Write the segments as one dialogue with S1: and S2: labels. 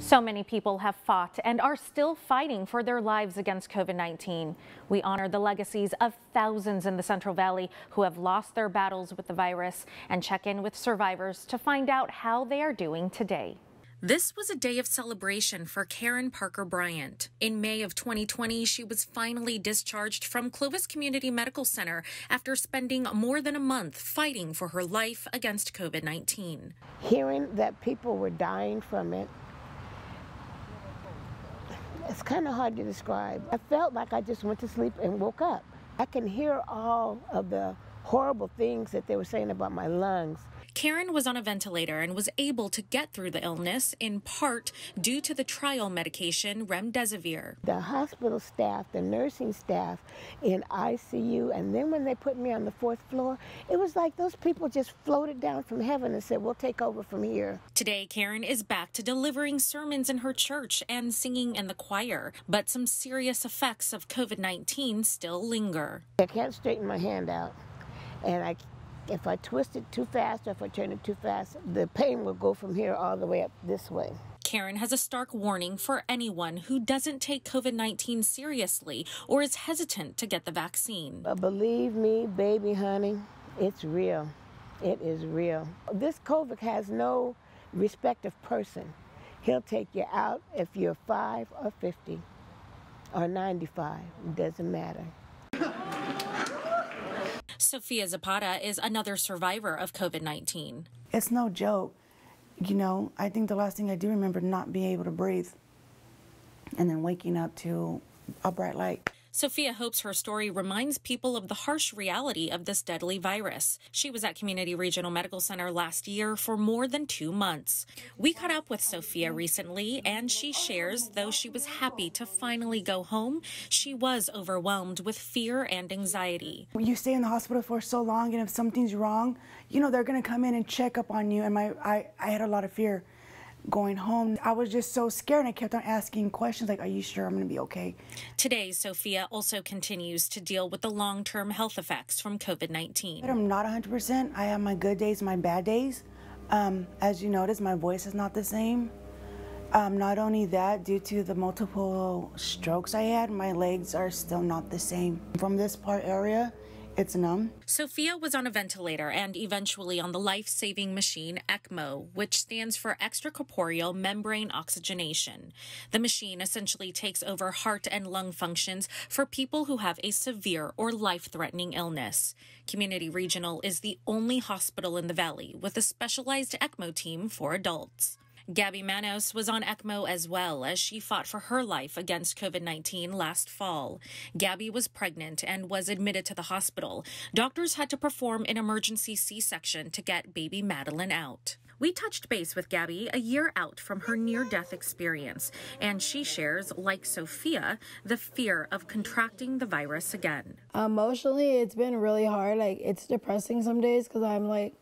S1: So many people have fought and are still fighting for their lives against COVID-19. We honor the legacies of thousands in the Central Valley who have lost their battles with the virus and check in with survivors to find out how they are doing today.
S2: This was a day of celebration for Karen Parker Bryant. In May of 2020, she was finally discharged from Clovis Community Medical Center after spending more than a month fighting for her life against COVID-19.
S3: Hearing that people were dying from it, it's kind of hard to describe. I felt like I just went to sleep and woke up. I can hear all of the horrible things that they were saying about my lungs.
S2: Karen was on a ventilator and was able to get through the illness in part due to the trial medication remdesivir.
S3: The hospital staff, the nursing staff in ICU, and then when they put me on the 4th floor, it was like those people just floated down from heaven and said, we'll take over from here.
S2: Today, Karen is back to delivering sermons in her church and singing in the choir, but some serious effects of COVID-19 still linger.
S3: I can't straighten my hand out, and if I twist it too fast or if I turn it too fast, the pain will go from here all the way up this way.
S2: Karen has a stark warning for anyone who doesn't take COVID-19 seriously or is hesitant to get the vaccine.
S3: But believe me, baby honey, it's real. It is real. This COVID has no respect of person. He'll take you out if you're 5 or 50 or 95. It doesn't matter.
S2: Sophia Zapata is another survivor of COVID-19.
S4: It's no joke. You know, I think the last thing I do remember not being able to breathe and then waking up to a bright light.
S2: Sophia hopes her story reminds people of the harsh reality of this deadly virus. She was at Community Regional Medical Center last year for more than 2 months. We caught up with Sophia recently, and she shares, though she was happy to finally go home, she was overwhelmed with fear and anxiety.
S4: You stay in the hospital for so long, and if something's wrong, you know, they're going to come in and check up on you, and I had a lot of fear going home. I was just so scared, and I kept on asking questions like, are you sure I'm going to be okay?
S2: Today, Sophia also continues to deal with the long-term health effects from COVID-19.
S4: I'm not 100%. I have my good days, my bad days. As you notice, my voice is not the same. Not only that, due to the multiple strokes I had, my legs are still not the same. From this part area, it's numb.
S2: Sophia was on a ventilator and eventually on the life-saving machine ECMO, which stands for extracorporeal membrane oxygenation. The machine essentially takes over heart and lung functions for people who have a severe or life-threatening illness. Community Regional is the only hospital in the Valley with a specialized ECMO team for adults. Gabby Manos was on ECMO as well as she fought for her life against COVID-19 last fall. Gabby was pregnant and was admitted to the hospital. Doctors had to perform an emergency C-section to get baby Madeline out. We touched base with Gabby a year out from her near-death experience, and she shares, like Sophia, the fear of contracting the virus again.
S5: Emotionally, it's been really hard. Like, it's depressing some days because I'm like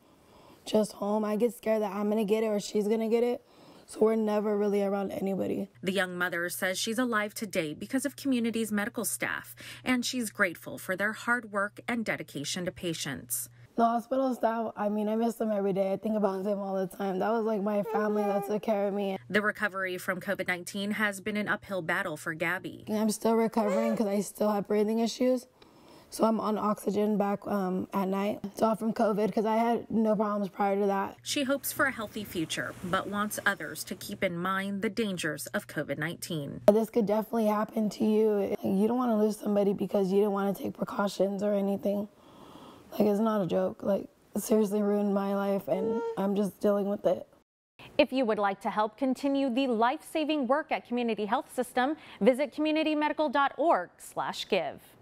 S5: just home. I get scared that I'm going to get it or she's going to get it. So we're never really around anybody.
S2: The young mother says she's alive today because of Community's medical staff, and she's grateful for their hard work and dedication to patients.
S5: The hospital staff, I mean, I miss them every day. I think about them all the time. That was like my family that took care of me.
S2: The recovery from COVID-19 has been an uphill battle for Gabby.
S5: I'm still recovering because I still have breathing issues. So I'm on oxygen back at night. It's all from COVID because I had no problems prior to that.
S2: She hopes for a healthy future, but wants others to keep in mind the dangers of COVID-19.
S5: This could definitely happen to you. You don't want to lose somebody because you didn't want to take precautions or anything. Like, it's not a joke. Like, it seriously ruined my life, and I'm just dealing with it.
S1: If you would like to help continue the life-saving work at Community Health System, visit communitymedical.org/give.